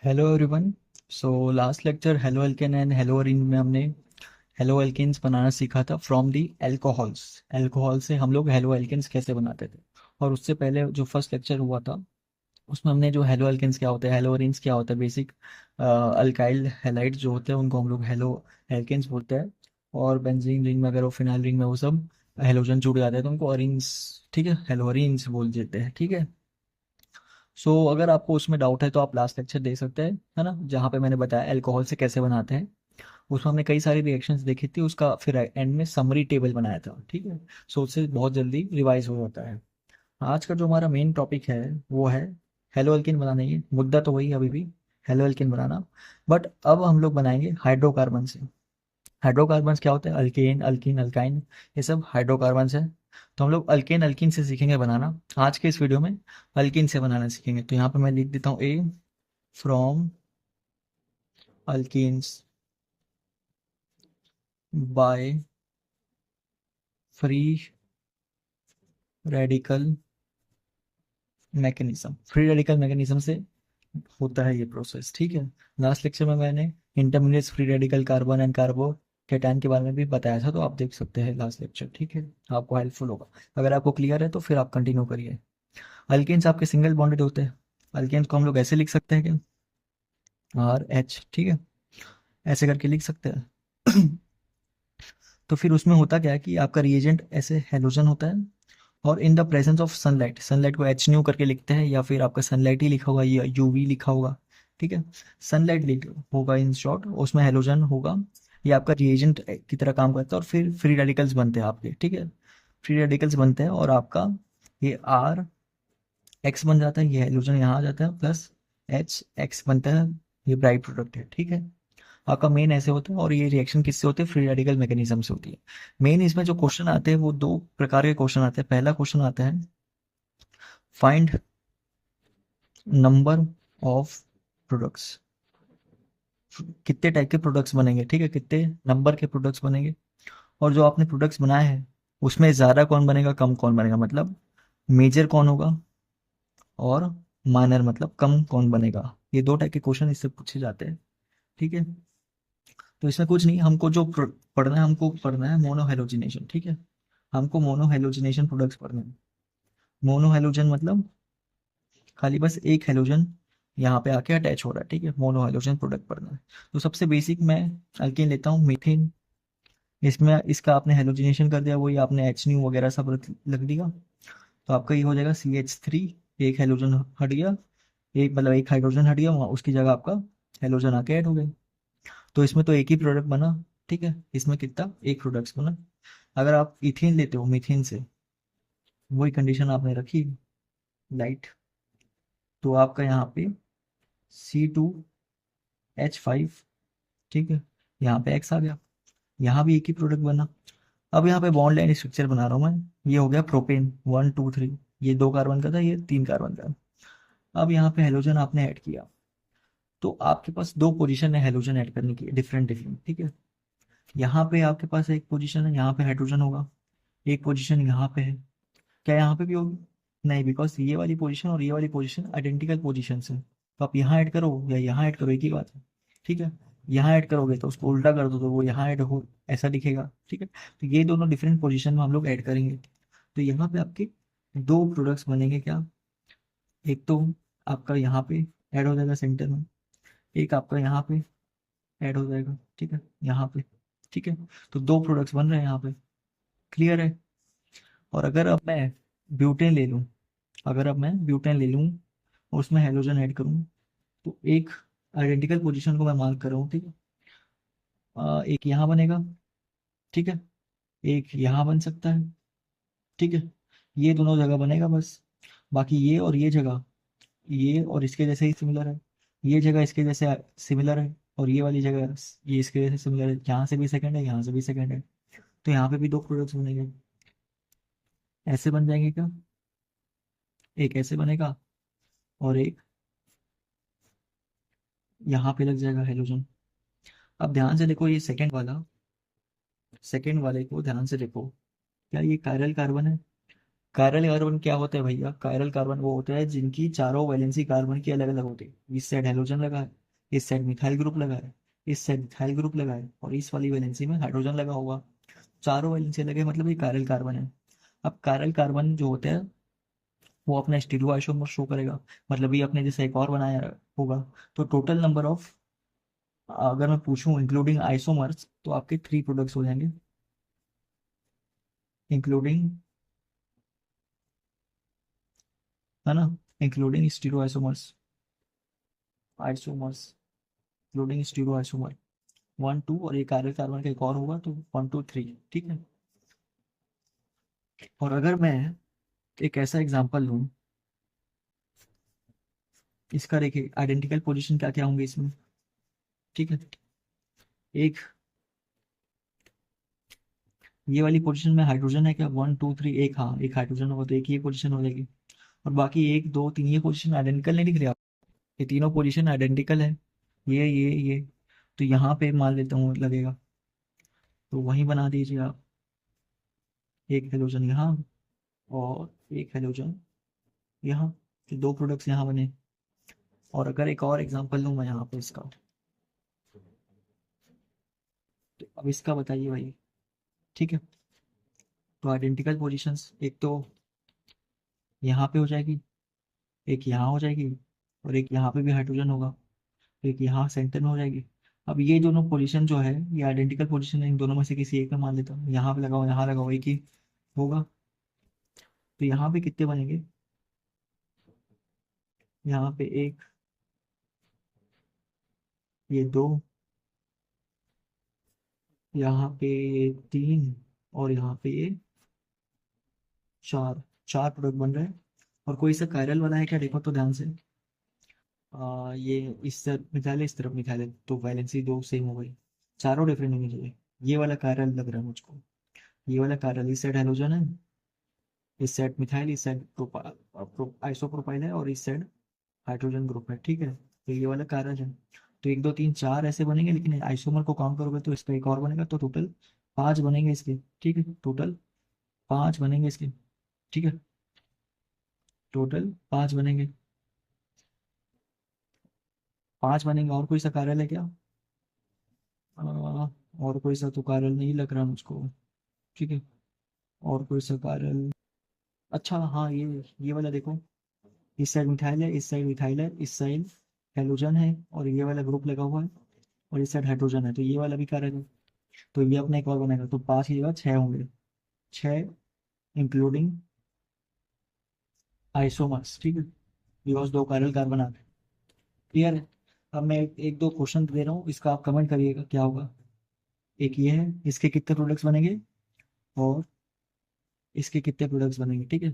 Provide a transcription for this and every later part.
Hello everyone. So last lecture halo alkane and hello Areen में हमने halo alkanes बनाना सीखा था फ्रॉम दी एल्कोहल्स। एल्कोहल से हम लोग हेलो एल्केन्स कैसे बनाते थे। और उससे पहले जो फर्स्ट लेक्चर हुआ था उसमें हमने जो हेलो एल्केन्स क्या होते हैं, हेलो अरीन्स क्या होता है, बेसिक अल्काइल हैलाइड जो होते हैं उनको हम लोग हेलो एल्केन्स बोलते हैं। और बेंजीन रिंग में अगर वो फिनाइल रिंग में वो सब हेलोजन जुड़ जाते हैं तो उनको अरीन्स, ठीक है, हेलो अरीन्स बोल देते हैं, ठीक है। अगर आपको उसमें डाउट है तो आप लास्ट लेक्चर देख सकते हैं, है ना, जहाँ पे मैंने बताया अल्कोहल से कैसे बनाते हैं। उसमें हमने कई सारी रिएक्शंस देखी थी, उसका फिर एंड में समरी टेबल बनाया था, ठीक है। उससे बहुत जल्दी रिवाइज हो जाता है। आज का जो हमारा मेन टॉपिक है वो है हेलो एल्किन बनाना। ही मुद्दा तो वही है अभी भी, हेलो एल्किन बनाना। बट अब हम लोग बनाएंगे हाइड्रोकार्बन से। हाइड्रोकार्बन्स क्या होते हैं? अल्केन, अल्कीन, अल्काइन, ये सब हाइड्रोकार्बन्स है। तो हम लोग अल्केन अल्कीन से सीखेंगे बनाना। आज के इस वीडियो में अल्कीन से बनाना सीखेंगे। तो यहाँ पे मैं लिख देता हूँ A from alkenes by free radical mechanism. Free radical mechanism से होता है ये प्रोसेस, ठीक है। लास्ट लेक्चर में मैंने intermediate free radical carbon and कार्बो cation के बारे में भी बताया था, तो आप देख सकते हैं लास्ट लेक्चर, ठीक है। आपको हेल्पफुल होगा। अगर आपको क्लियर है तो फिर आप कंटिन्यू करिए। अल्केन्स आपके सिंगल बॉन्डेड होते हैं। अल्केन्स को हम लोग ऐसे लिख सकते हैं कि आर एच, ठीक है, ऐसे करके लिख सकते हैं। तो फिर उसमें होता क्या है कि आपका रिएजेंट ऐसे हेलोजन होता है, और in the presence of sunlight, sunlight को एच न्यू करके लिखते हैं, या फिर आपका सनलाइट ही लिखा होगा या यूवी लिखा होगा, ठीक है। सनलाइट लिख होगा इन शॉर्ट, उसमें हेलोजन होगा। ये आपका रिएजेंट की तरह काम करता है, और फिर फ्री रेडिकल्स बनते हैं आपके, ठीक है। फ्री रेडिकल्स बनते हैं और आपका ये आर एक्स बन जाता है, ये हाइड्रोजन यहाँ आ जाता है, प्लस एच एक्स बनता है। ये ब्राइट प्रोडक्ट है, ठीक है। आपका मेन ऐसे होता है, और ये रिएक्शन किससे होती है? फ्री रेडिकल मैकेनिज्म से होती है। मेन इसमें जो क्वेश्चन आते हैं वो दो प्रकार के क्वेश्चन आते हैं। पहला क्वेश्चन आता है फाइंड नंबर ऑफ प्रोडक्ट्स। कितने टाइप के प्रोडक्ट्स बनेंगे, ठीक है, कितने नंबर के प्रोडक्ट्स बनेंगे। और जो आपने प्रोडक्ट्स बनाए हैं उसमें ज़्यादा कौन बनेगा, कम कौन बनेगा, मतलब मेजर कौन होगा और माइनर मतलब कम कौन बनेगा। ये दो टाइप के क्वेश्चन इससे पूछे जाते हैं, ठीक है। तो इसमें कुछ नहीं, हमको जो पढ़ना है, हमको पढ़ना है मोनो हेलोजिनेशन, ठीक है। हमको मोनो हेलोजिनेशन प्रोडक्ट्स पढ़ने हैं। मोनो हेलोजन मतलब खाली बस एक हेलोजन यहाँ पे आके अटैच हो रहा है, ठीक है। मोनो हेलोजन प्रोडक्ट पढ़ना है। तो सबसे बेसिक मैं अल्केन लेता हूँ, मीथेन। इसमें इसका आपने हेलोजिनेशन कर दिया, वही आपने एच न्यू वगैरह सब लग दिया, तो आपका ये हो जाएगा CH3। एक हेलोजन हट गया, एक मतलब एक हाइड्रोजन हट गया, वहाँ उसकी जगह आपका हेलोजन आके ऐड हो गए। तो इसमें तो एक ही प्रोडक्ट बना, ठीक है। इसमें कितना? एक प्रोडक्ट्स बना। अगर आप इथेन लेते हो मीथेन से, वही कंडीशन आपने रखी, लाइट, तो आपका यहाँ पे C2H5, ठीक है, यहाँ पे X आ गया। यहाँ भी एक ही प्रोडक्ट बना। अब यहाँ पे बॉन्ड लाइन स्ट्रक्चर बना रहा हूँ मैं, ये हो गया प्रोपेन 1 2 3। ये 2 कार्बन का था, ये 3 कार्बन का। अब यहाँ पे हेलोजन आपने ऐड किया, तो आपके पास दो पोजीशन है हेलोजन ऐड करने की, डिफरेंट डिफरेंट, ठीक है। यहाँ पे आपके पास एक पोजीशन है, यहाँ पे हाइड्रोजन होगा। एक पोजीशन यहाँ पे है, क्या यहाँ पे भी होगी? नहीं, बिकॉज ये वाली पोजीशन और ये वाली पोजीशन आइडेंटिकल पोजीशन है। तो आप यहाँ ऐड करो या यहाँ ऐड करो, एक ही बात है, ठीक है। यहाँ ऐड करोगे तो उसको उल्टा कर दो तो वो यहाँ ऐड हो, ऐसा दिखेगा, ठीक है। तो ये दोनों डिफरेंट पोजीशन में हम लोग ऐड करेंगे। तो यहाँ पे आपके दो प्रोडक्ट्स बनेंगे, क्या? एक तो आपका यहाँ पे ऐड हो जाएगा सेंटर में, एक आपका यहाँ पे ऐड हो जाएगा, ठीक है, यहाँ पे, ठीक है। तो दो प्रोडक्ट्स बन रहे हैं यहाँ पे, क्लियर है। और अगर अब मैं ब्यूटेन ले लूँ, अगर अब मैं ब्यूटेन ले लूँ उसमें हेलोजन ऐड करूँ, तो एक आइडेंटिकल पोजीशन को मैं मार्क कर रहा हूँ, ठीक है। एक यहाँ बनेगा, ठीक है, एक यहाँ बन सकता है, ठीक है। ये दोनों जगह बनेगा बस। बाकी ये और ये जगह, ये और इसके जैसे ही सिमिलर है, ये जगह इसके जैसे सिमिलर है, और ये वाली जगह ये इसके जैसे सिमिलर है। यहाँ से भी सेकंड है, यहाँ से भी सेकंड है, तो यहाँ पे भी दो प्रोडक्ट्स बनेंगे। ऐसे बन जाएंगे क्या? एक ऐसे बनेगा और एक यहाँ पे लग जाएगा हेलोजन। अब ध्यान से देखो, ये सेकंड वाला, सेकंड वाले को ध्यान से देखो, क्या ये कायरल कार्बन है? कायरल कार्बन क्या होता है भैया? कायरल कार्बन वो होता है जिनकी चारों वैलेंसी कार्बन की अलग अलग होती है। इस साइड हेलोजन लगा है, इस साइड मिथाइल ग्रुप लगा है, इस साइड मिथाइल ग्रुप लगा है, और इस वाली वैलेंसी में हाइड्रोजन लगा होगा। चारों वैलेंसी लगे मतलब ये कायरल कार्बन है। अब कायरल कार्बन जो होता है वो अपना स्टीरियो आइसोमर शो करेगा। मतलब ये अपने जैसे एक और बनाया होगा। तो टोटल नंबर ऑफ, अगर मैं पूछूं इंक्लूडिंग आइसोमर्स, तो आपके 3 प्रोडक्ट्स हो जाएंगे, इंक्लूडिंग, है ना, including stereo isomers, isomers including stereo isomer 1 2, और ये कार्बन कार्बन का एक और होगा तो 1 2 3। ठीक है। और अगर मैं एक ऐसा एग्जांपल लूं, इसका देखिए आइडेंटिकल पोजीशन क्या क्या होंगे इसमें। ठीक है। एक ये वाली पोजीशन में हाइड्रोजन है क्या? 1 2 3, एक, हाँ एक हाइड्रोजन होगा तो एक ही पोजीशन हो जाएगी। और बाकी 1 2 3 ये पोजीशन आइडेंटिकल नहीं दिख रही आप? ये तीनों पोजीशन आइडेंटिकल है, ये। तो यहाँ पे मान लेता हूँ लगेगा, तो वहीं बना दीजिए आप। एक हेलोजन यहाँ और एक हेलोजन यहाँ, तो 2 प्रोडक्ट्स यहाँ बने। और अगर एक और एग्जांपल लूँ मैं यहाँ पे इसका, तो अब इसका बताइए भाई। ठीक है। तो आइडेंटिकल पोजीशंस एक तो यहाँ पे हो जाएगी, एक यहाँ हो जाएगी, और एक यहाँ पे भी हाइड्रोजन होगा, एक यहाँ सेंटर में हो जाएगी। अब ये दोनों पोजीशन जो है ये आइडेंटिकल पोजीशन है, इन दोनों में से किसी एक में मान लेता हूँ। यहाँ पे लगाओ, यहाँ लगाओ, एक ही होगा। तो यहाँ पे कितने बनेंगे? यहाँ पे एक, ये दो, यहाँ पे ये तीन, और यहाँ पे ये चार। चार प्रोडक्ट बन रहे हैं। और कोई सा कायरल वाला है क्या, देखो तो ध्यान से। ये इस तरफ मिथाइल है, इस तरफ मिथाइल है, तो वैलेंसी 2 सेम हो गई। चारों डिफरेंट होनी चाहिए। ये वाला कायरल लग रहा है मुझको, ये वाला कायरल, इस साइड हेलोजन है, इस साइड मिथाइल, इस साइड आइसोप्रोपाइल है, और इस साइड हाइड्रोजन ग्रुप है। ठीक है, तो ये वाला कायरल है। तो 1 2 3 4 ऐसे बनेंगे, लेकिन आइसोमर को काउंट करोगे तो इसका एक और बनेगा, तो टोटल 5 बनेंगे इसके। ठीक है, टोटल 5 बनेंगे इसके। ठीक है, टोटल 5 बनेंगे, 5 बनेंगे। और कोई सा कायरल है क्या? और कोई सा तो कायरल नहीं लग रहा मुझको। ठीक है, और कोई सा कायरल, अच्छा हाँ, ये वाला देखो, इस साइड मिथाइल है, इस साइड मिथाइल है, इस साइड हेलोजन है, और ये वाला ग्रुप लगा हुआ है, और इस साइड हाइड्रोजन है, तो ये वाला भी कायरल है। तो ये अपना एक और बनेगा, तो 5 की जगह 6 होंगे, 6 इंक्लूडिंग आइसोमर्स। ठीक है, बिकॉज 2 कायरल कार्बन आ गए। क्लियर है? अब मैं एक दो क्वेश्चन दे रहा हूँ, इसका आप कमेंट करिएगा क्या होगा। एक ये है, इसके कितने प्रोडक्ट्स बनेंगे, और इसके कितने प्रोडक्ट्स बनेंगे। ठीक है,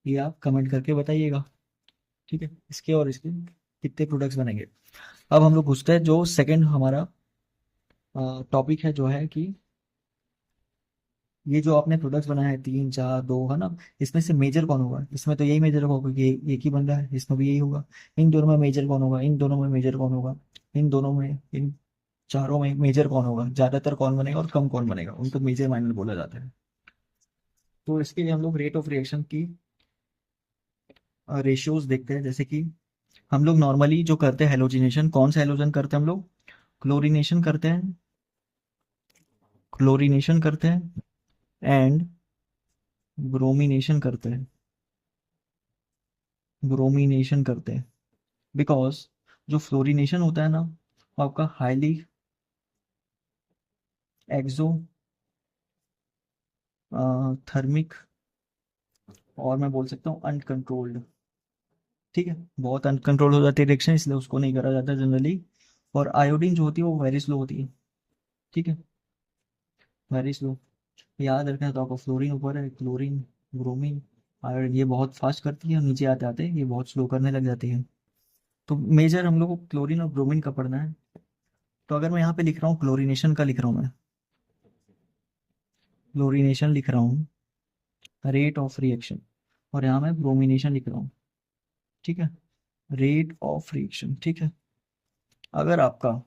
ये आप कमेंट करके बताइएगा। ठीक है, इसके और इसके कितने प्रोडक्ट्स बनेंगे। अब हम लोग पूछते हैं जो सेकंड हमारा टॉपिक है, जो है कि ये जो आपने प्रोडक्ट्स बनाए हैं 3 4 2, है ना, इसमें से मेजर कौन होगा? इसमें तो यही मेजर होगा क्योंकि एक ही बन रहा है, इसमें भी यही होगा। इन दोनों में मेजर कौन होगा? इन दोनों में मेजर कौन होगा? इन दोनों में, इन चारों में मेजर कौन होगा? ज्यादातर कौन बनेगा और कम कौन बनेगा, उनको मेजर माइनर बोला जाता है। तो इसके लिए हम लोग रेट ऑफ रिएक्शन की रेशियोज देखते हैं। जैसे कि हम लोग नॉर्मली जो करते हैं हेलोजिनेशन, कौन सा हेलोजन करते हैं हम लोग? क्लोरीनेशन करते हैं, क्लोरीनेशन करते हैं, एंड ब्रोमिनेशन करते हैं, ब्रोमिनेशन करते हैं। बिकॉज जो फ्लोरिनेशन होता है ना, वो आपका हाईली एक्सो थर्मिक, और मैं बोल सकता हूँ अनकंट्रोल्ड। ठीक है, बहुत अनकंट्रोल हो जाती है रिएक्शन, इसलिए उसको नहीं करा जाता जनरली। और आयोडीन जो होती है वो वेरी स्लो होती है। ठीक है, वेरी स्लो। याद रखना, तो आपको फ्लोरीन ऊपर है, क्लोरीन, ब्रोमीन, आयोडीन, ये बहुत फास्ट करती है, और नीचे आते आते ये बहुत स्लो करने लग जाती है। तो मेजर हम लोग को क्लोरीन और ब्रोमीन का पढ़ना है। तो अगर मैं यहाँ पे लिख रहा हूँ क्लोरीनेशन का, लिख रहा हूँ मैं क्लोरीनेशन लिख रहा हूँ, रेट ऑफ रिएक्शन, और यहाँ मैं ब्रोमिनेशन लिख रहा हूँ। ठीक है, रेट ऑफ रिएक्शन। ठीक है, अगर आपका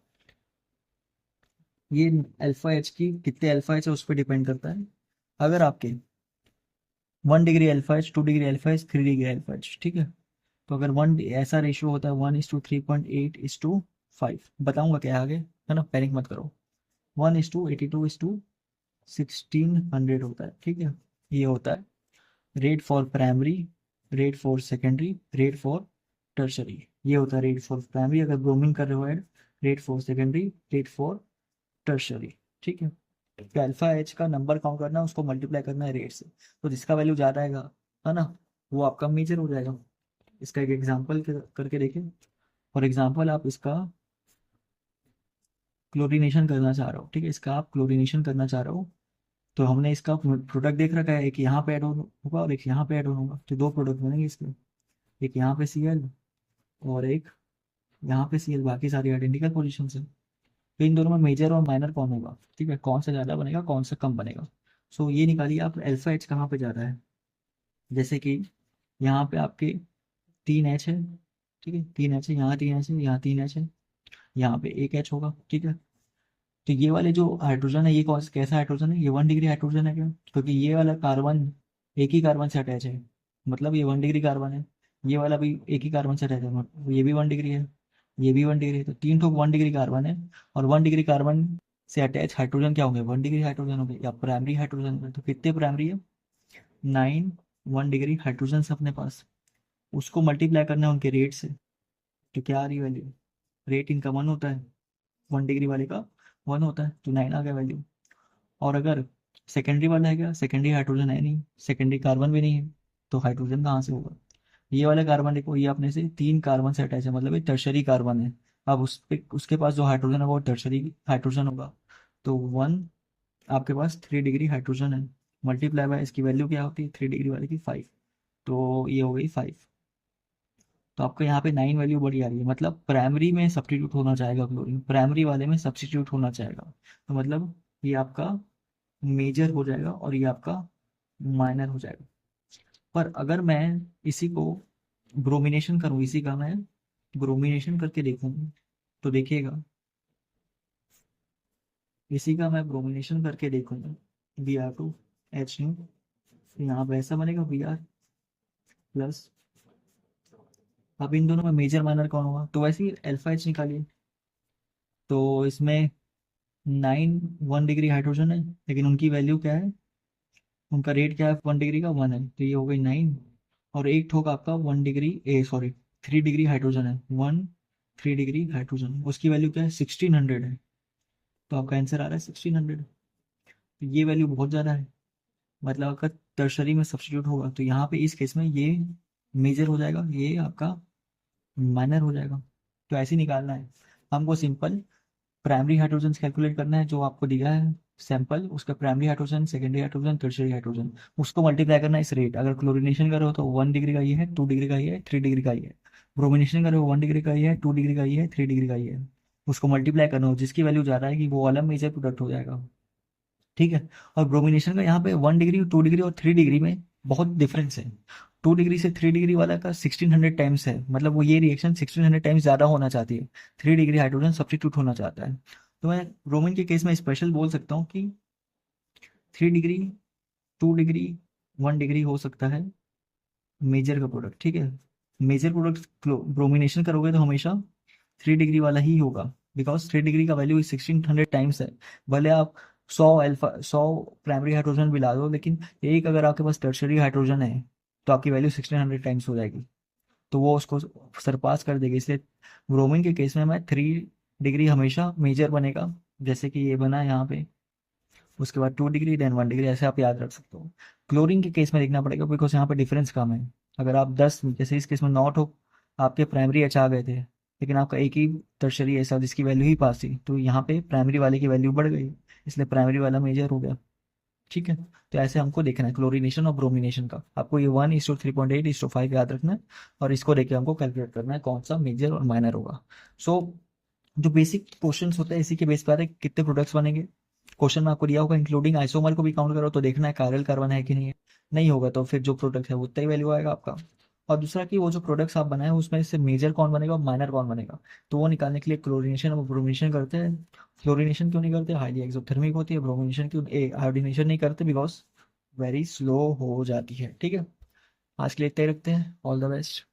ये अल्फा एच की कितने अल्फा एच है उस पर डिपेंड करता है। अगर आपके 1 degree alpha H, 2 degree alpha H, 3 degree alpha H, ठीक है। तो अगर वन ऐसा रेशियो होता है 1:3.8:5, बताऊंगा क्या आगे, है ना, पैनिक मत करो। 1:82:1600 होता है, ठीक है। ये होता है rate for primary, rate for secondary, rate for tertiary. ये होता है रेट फॉर प्राइमरी अगर ब्रोमिन कर रहे हो add, rate for secondary, rate for tertiary, ठीक है। तो अल्फा एच का नंबर काउंट करना है, उसको मल्टीप्लाई करना है रेट से, तो जिसका वैल्यू ज़्यादा आएगा, है ना, वो आपका मेजर हो जाएगा। इसका एक एग्जाम्पल करके देखें। फॉर एग्जाम्पल आप इसका क्लोरीनेशन करना चाह रहे हो, ठीक है, इसका आप क्लोरीनेशन करना चाह रहे हो, तो हमने इसका प्रोडक्ट देख रखा है, एक यहाँ पे ऐड होगा और एक यहाँ पे ऐड होगा, तो दो प्रोडक्ट बनेंगे इसके, एक यहाँ पे Cl और एक यहाँ पे Cl, बाकी सारी आइडेंटिकल पोजीशन है। तो इन दोनों में मेजर और माइनर कौन होगा, ठीक है, कौन सा ज़्यादा बनेगा, कौन सा कम बनेगा। सो ये निकालिए आप अल्फा एच कहाँ पे ज़्यादा है। जैसे कि यहाँ पे आपके 3 H है, ठीक है, 3 H है, यहाँ 3 H है, यहाँ 3 H है, यहाँ पे एक H होगा, ठीक है। तो ये वाले जो हाइड्रोजन है, ये कौन कैसा हाइड्रोजन है, ये 1 डिग्री हाइड्रोजन है क्या, क्योंकि ये वाला कार्बन एक ही कार्बन से अटैच है, मतलब ये 1 डिग्री कार्बन है। ये वाला भी एक ही कार्बन से अटैच है, मतलब ये भी 1 डिग्री है, ये भी 1 डिग्री है, तो तीन ठोक 1 डिग्री कार्बन है। और 1 डिग्री कार्बन से अटैच हाइड्रोजन क्या होंगे, 1 डिग्री हाइड्रोजन होंगे या प्राइमरी हाइड्रोजन होंगे। तो कितने प्राइमरी है, 9 1 डिग्री हाइड्रोजन अपने पास, उसको मल्टीप्लाई करना है उनके रेट से। तो क्या आ रही वैल्यू, रेट इनका 1 होता है, 1 डिग्री वाले का 1 होता है, तो 9 आ गया वैल्यू। और अगर सेकेंडरी वाला है, क्या सेकेंडरी हाइड्रोजन है नहीं, सेकेंडरी कार्बन भी नहीं है, तो हाइड्रोजन कहाँ से होगा। ये वाला कार्बन देखो, ये अपने से 3 कार्बन से अटैच है, मतलब ये टर्शरी कार्बन है। अब उस पे उसके पास जो हाइड्रोजन है वो टर्शरी हाइड्रोजन होगा। तो 1 आपके पास 3 डिग्री हाइड्रोजन है, मल्टीप्लाई बाय इसकी वैल्यू क्या होती है 3 डिग्री वाले की 5, तो ये हो गई 5। तो आपको यहाँ पे 9 वैल्यू बड़ी आ रही है, मतलब प्राइमरी में सब्स्टिट्यूट होना चाहेगा क्लोरीन, प्राइमरी वाले में सब्स्टिट्यूट होना चाहेगा, तो मतलब ये आपका मेजर हो जाएगा और ये आपका माइनर हो जाएगा। पर अगर मैं इसी को ब्रोमिनेशन करूँ, इसी का मैं ब्रोमिनेशन करके देखूँ, तो देखिएगा, इसी का मैं ब्रोमिनेशन करके देखूँ, Br2 H, यहाँ पे ऐसा बनेगा Br+। अब इन दोनों में मेजर माइनर कौन होगा, तो वैसे ही अल्फा एच निकालिए। तो इसमें 9 1 डिग्री हाइड्रोजन है, लेकिन उनकी वैल्यू क्या है, उनका रेट क्या है 1 डिग्री का 1 है, तो ये हो गई 9। और एक ठोक आपका 1 डिग्री, ए सॉरी 3 डिग्री हाइड्रोजन है, 3 डिग्री हाइड्रोजन, उसकी वैल्यू क्या है 1600 है, तो आपका आंसर आ रहा है 1600। तो ये वैल्यू बहुत ज़्यादा है, मतलब आपका टर्शरी में सब्स्टिट्यूट होगा, तो यहाँ पे इस केस में ये मेजर हो जाएगा, ये आपका माइनर हो जाएगा। तो ऐसे ही निकालना है हमको, सिंपल प्राइमरी हाइड्रोजन कैलकुलेट करना है, जो आपको दिया है सैंपल, उसका primary hydrogen, secondary hydrogen, tertiary hydrogen, उसको मल्टीप्लाई करना है इस रेट। अगर क्लोरीनेशन करो तो 1 डिग्री का ये है, 2 डिग्री का ये है, 3 डिग्री का ये है। ब्रोमिनेशन करो 1 डिग्री का ये है, 2 डिग्री का ये है, 3 डिग्री का ये है। उसको मल्टीप्लाई करना हो, जिसकी वैल्यू ज़्यादा है कि वो वाला मेजर प्रोडक्ट हो जाएगा, ठीक है। और ब्रोमिनेशन का यहाँ पे 1 डिग्री, 2 डिग्री और 3 डिग्री में बहुत डिफरेंस है। 2 डिग्री से 3 डिग्री वाला का 1600 टाइम्स है, मतलब वो ये रिएक्शन 1600 टाइम्स ज़्यादा होना चाहती है, 3 डिग्री हाइड्रोजन सब्स्टिट्यूट होना चाहता है। तो मैं ब्रोमीन के केस में स्पेशल बोल सकता हूँ कि 3 डिग्री, 2 डिग्री, 1 डिग्री हो सकता है मेजर का प्रोडक्ट, ठीक है। मेजर प्रोडक्ट ब्रोमिनेशन करोगे तो हमेशा 3 डिग्री वाला ही होगा, बिकॉज 3 डिग्री का वैल्यू 1600 टाइम्स है। भले आप 100 प्राइमरी हाइड्रोजन भी ला दो, लेकिन एक अगर आपके पास टर्शरी हाइड्रोजन है, तो आपकी वैल्यू 1600 टाइम्स हो जाएगी, तो वो उसको सरपास कर देगी। इसलिए ब्रोमीन के केस में मैं 3 डिग्री हमेशा मेजर बनेगा, जैसे कि ये बना है यहाँ पे, उसके बाद 2 डिग्री, देन 1 डिग्री, ऐसे आप याद रख सकते हो। क्लोरीन के केस में देखना पड़ेगा, बिकॉज यहाँ पे डिफरेंस कम है। अगर आप 10, जैसे इस केस में 9 हो, आपके प्राइमरी एच आ गए थे, लेकिन आपका एक ही टर्शरी ऐसा जिसकी वैल्यू ही पास थी, तो यहाँ पे प्राइमरी वाले की वैल्यू बढ़ गई, इसलिए प्राइमरी वाला मेजर हो गया, ठीक है। तो ऐसे हमको देखना है क्लोरीनेशन और ब्रोमिनेशन का, आपको ये 1:3.8:5 याद रखना है, और इसको देखे हमको कैलकुलेट करना है कौन सा मेजर और माइनर होगा। सो जो बेसिक क्वेश्चंस होते हैं इसी के बेस पर है कितने प्रोडक्ट्स बनेंगे। क्वेश्चन में आपको दिया होगा इंक्लूडिंग आइसोमर को भी काउंट करो, तो देखना है कायरल कार्बन है कि नहीं है, नहीं होगा तो फिर जो प्रोडक्ट है वो उतना ही वैल्यू आएगा आपका। और दूसरा कि वो जो प्रोडक्ट्स आप बनाए उसमें से मेजर कौन बनेगा और माइनर कौन बनेगा, तो वो निकालने के लिए क्लोरीनेशन और ब्रोमिनेशन करते हैं। क्लोरीनेशन क्यों नहीं करते, हाईली एक्सोथर्मिक होती है। ब्रोमिनेशन क्यों आयोडीनेशन नहीं करते, बिकॉज वेरी स्लो हो जाती है। ठीक है, आज के लिए इतना ही रखते हैं। All the best.